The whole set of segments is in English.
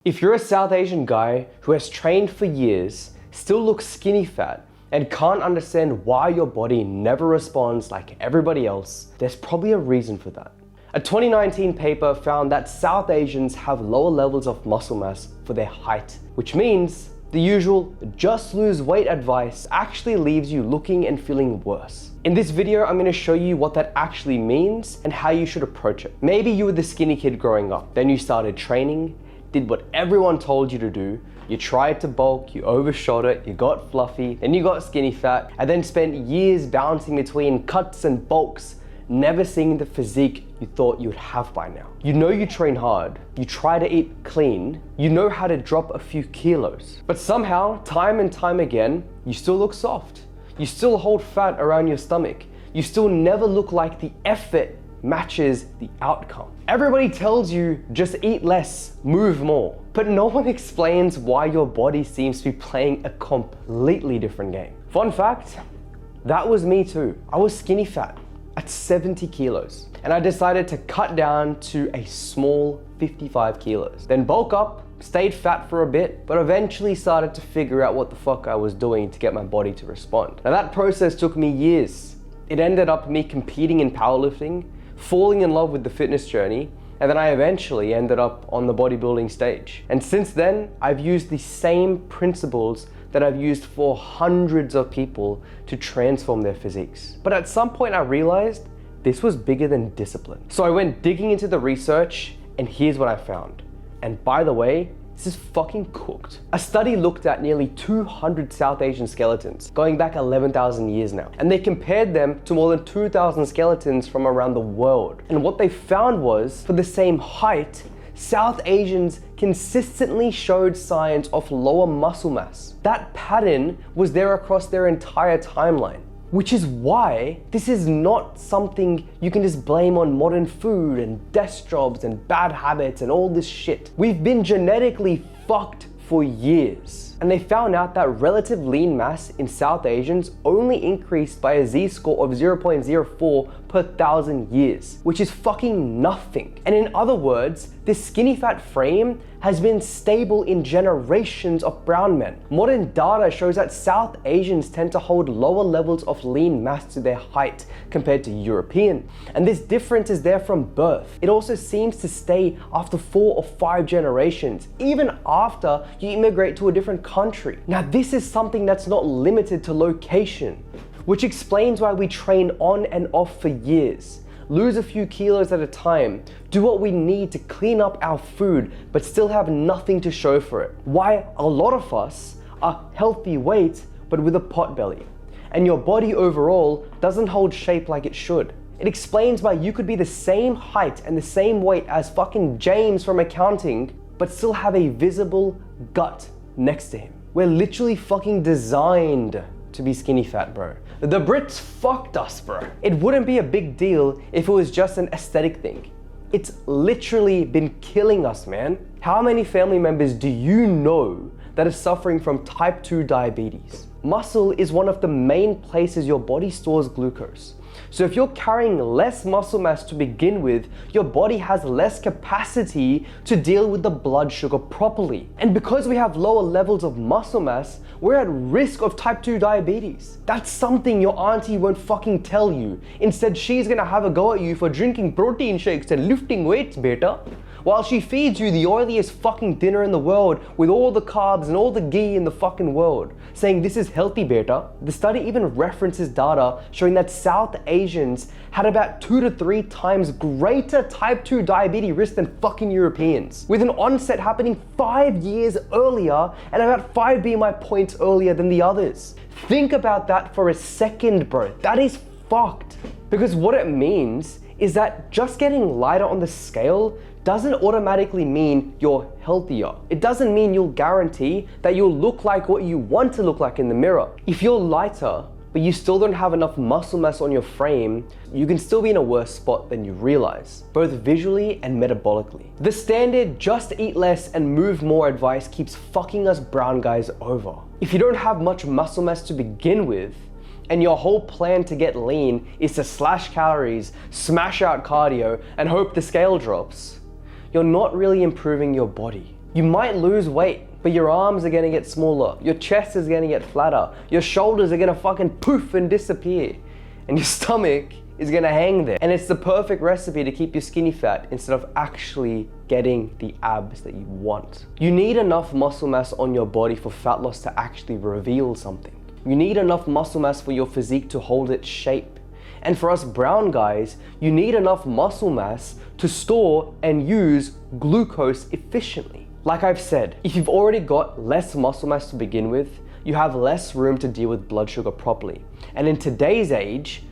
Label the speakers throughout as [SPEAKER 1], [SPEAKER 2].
[SPEAKER 1] If you're a South Asian guy who has trained for years, still looks skinny fat, and can't understand why your body never responds like everybody else, there's probably a reason for that. A 2019 paper found that South Asians have lower levels of muscle mass for their height, which means the usual just lose weight advice actually leaves you looking and feeling worse. In this video, I'm going to show you what that actually means and how you should approach it. Maybe you were the skinny kid growing up, then you started training, did what everyone told you to do, you tried to bulk, you overshot it, you got fluffy, then you got skinny fat, and then spent years bouncing between cuts and bulks, never seeing the physique you thought you'd have by now. You know you train hard, you try to eat clean, you know how to drop a few kilos, but somehow, time and time again, you still look soft. You still hold fat around your stomach. You still never look like the effort matches the outcome. Everybody tells you just eat less, move more, but no one explains why your body seems to be playing a completely different game. Fun fact, that was me too. I was skinny fat at 70 kilos, and I decided to cut down to a small 55 kilos. Then bulk up, stayed fat for a bit, but eventually started to figure out what the fuck I was doing to get my body to respond. Now that process took me years. It ended up me competing in powerlifting, falling in love with the fitness journey, and then I eventually ended up on the bodybuilding stage. And since then, I've used the same principles that I've used for hundreds of people to transform their physiques. But at some point I realized this was bigger than discipline. So I went digging into the research, and here's what I found. And by the way, this is fucking cooked. A study looked at nearly 200 South Asian skeletons, going back 11,000 years now. And they compared them to more than 2,000 skeletons from around the world. And what they found was, for the same height, South Asians consistently showed signs of lower muscle mass. That pattern was there across their entire timeline. Which is why this is not something you can just blame on modern food and desk jobs and bad habits and all this shit. We've been genetically fucked for years. And they found out that relative lean mass in South Asians only increased by a Z-score of 0.04 per 1,000 years, which is fucking nothing. And in other words, this skinny fat frame has been stable in generations of brown men. Modern data shows that South Asians tend to hold lower levels of lean mass to their height compared to European. And this difference is there from birth. It also seems to stay after 4 or 5 generations, even after you immigrate to a different country. Now, this is something that's not limited to location, which explains why we train on and off for years, lose a few kilos at a time, do what we need to clean up our food, but still have nothing to show for it. Why a lot of us are healthy weight, but with a pot belly, and your body overall doesn't hold shape like it should. It explains why you could be the same height and the same weight as fucking James from accounting, but still have a visible gut next to him. We're literally fucking designed to be skinny fat, bro. The Brits fucked us, bro. It wouldn't be a big deal if it was just an aesthetic thing. It's literally been killing us, man. How many family members do you know that are suffering from type 2 diabetes? Muscle is one of the main places your body stores glucose. So if you're carrying less muscle mass to begin with, your body has less capacity to deal with the blood sugar properly. And because we have lower levels of muscle mass, we're at risk of type 2 diabetes. That's something your auntie won't fucking tell you. Instead, she's gonna have a go at you for drinking protein shakes and lifting weights, beta, while she feeds you the oiliest fucking dinner in the world with all the carbs and all the ghee in the fucking world, saying this is healthy, beta. The study even references data showing that South Asians had about 2 to 3 times greater type 2 diabetes risk than fucking Europeans, with an onset happening 5 years earlier and about 5 BMI points earlier than the others. Think about that for a second, bro. That is fucked. Because what it means is that just getting lighter on the scale doesn't automatically mean you're healthier. It doesn't mean you'll guarantee that you'll look like what you want to look like in the mirror. If you're lighter, but you still don't have enough muscle mass on your frame, you can still be in a worse spot than you realize, both visually and metabolically. The standard just eat less and move more advice keeps fucking us brown guys over. If you don't have much muscle mass to begin with, and your whole plan to get lean is to slash calories, smash out cardio, and hope the scale drops, you're not really improving your body. You might lose weight, but your arms are gonna get smaller, your chest is gonna get flatter, your shoulders are gonna fucking poof and disappear, and your stomach is gonna hang there. And it's the perfect recipe to keep your skinny fat instead of actually getting the abs that you want. You need enough muscle mass on your body for fat loss to actually reveal something. You need enough muscle mass for your physique to hold its shape. And for us brown guys, you need enough muscle mass to store and use glucose efficiently. Like I've said, if you've already got less muscle mass to begin with, you have less room to deal with blood sugar properly. And in today's age,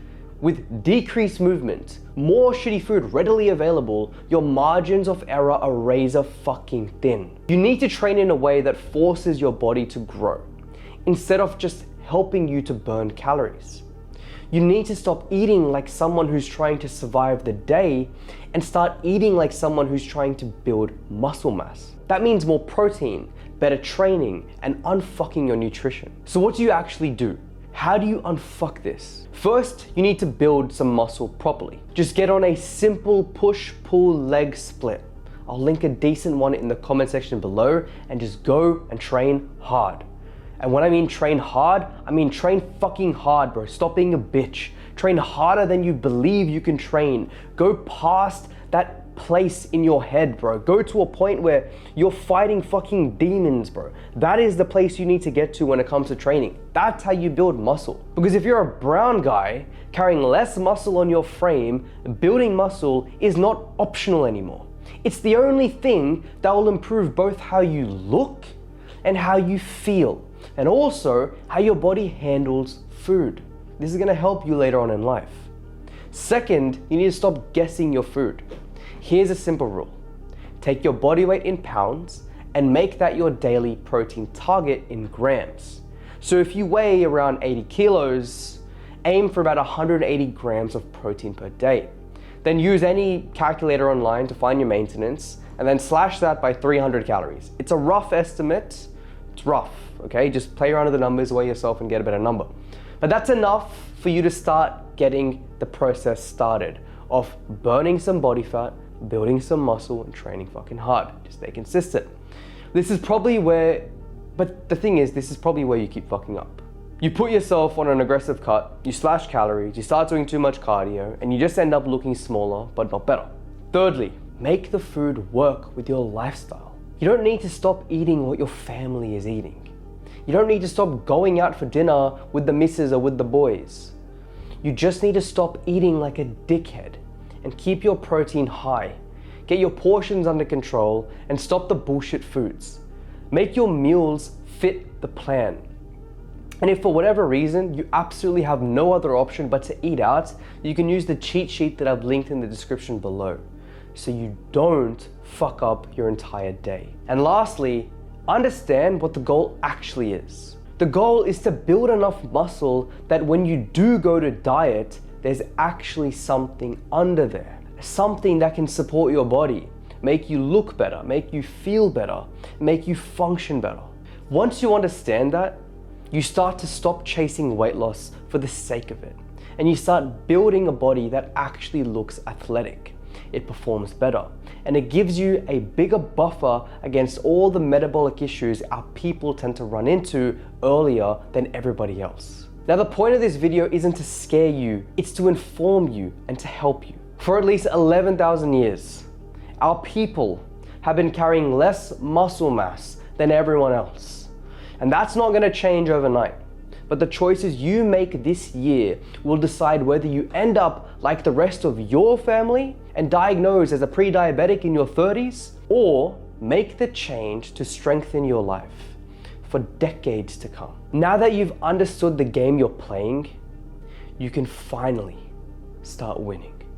[SPEAKER 1] with decreased movement, more shitty food readily available, your margins of error are razor fucking thin. You need to train in a way that forces your body to grow, instead of just helping you to burn calories. You need to stop eating like someone who's trying to survive the day and start eating like someone who's trying to build muscle mass. That means more protein, better training, and unfucking your nutrition. So what do you actually do? How do you unfuck this? First, you need to build some muscle properly. Just get on a simple push-pull leg split. I'll link a decent one in the comment section below, and just go and train hard. And when I mean train hard, I mean train fucking hard, bro. Stop being a bitch. Train harder than you believe you can train. Go past that place in your head, bro. Go to a point where you're fighting fucking demons, bro. That is the place you need to get to when it comes to training. That's how you build muscle. Because if you're a brown guy carrying less muscle on your frame, building muscle is not optional anymore. It's the only thing that will improve both how you look and how you feel, and also how your body handles food. This is gonna help you later on in life. Second, you need to stop guessing your food. Here's a simple rule. Take your body weight in pounds and make that your daily protein target in grams. So if you weigh around 80 kilos, aim for about 180 grams of protein per day. Then use any calculator online to find your maintenance, and then slash that by 300 calories. It's a rough estimate. It's rough, okay? Just play around with the numbers, weigh yourself, and get a better number. But that's enough for you to start getting the process started of burning some body fat, building some muscle, and training fucking hard. Just stay consistent. This is probably where, but the thing is, this is probably where you keep fucking up. You put yourself on an aggressive cut, you slash calories, you start doing too much cardio, and you just end up looking smaller, but not better. Thirdly, make the food work with your lifestyle. You don't need to stop eating what your family is eating. You don't need to stop going out for dinner with the missus or with the boys. You just need to stop eating like a dickhead and keep your protein high. Get your portions under control and stop the bullshit foods. Make your meals fit the plan. And if for whatever reason you absolutely have no other option but to eat out, you can use the cheat sheet that I've linked in the description below, so you don't fuck up your entire day. And lastly, understand what the goal actually is. The goal is to build enough muscle that when you do go to diet, there's actually something under there. Something that can support your body, make you look better, make you feel better, make you function better. Once you understand that, you start to stop chasing weight loss for the sake of it, and you start building a body that actually looks athletic. It performs better, and it gives you a bigger buffer against all the metabolic issues our people tend to run into earlier than everybody else. Now, the point of this video isn't to scare you, it's to inform you and to help you. For at least 11,000 years, our people have been carrying less muscle mass than everyone else. And that's not gonna change overnight. But the choices you make this year will decide whether you end up like the rest of your family and diagnosed as a pre-diabetic in your 30s, or make the change to strengthen your life for decades to come. Now that you've understood the game you're playing, you can finally start winning.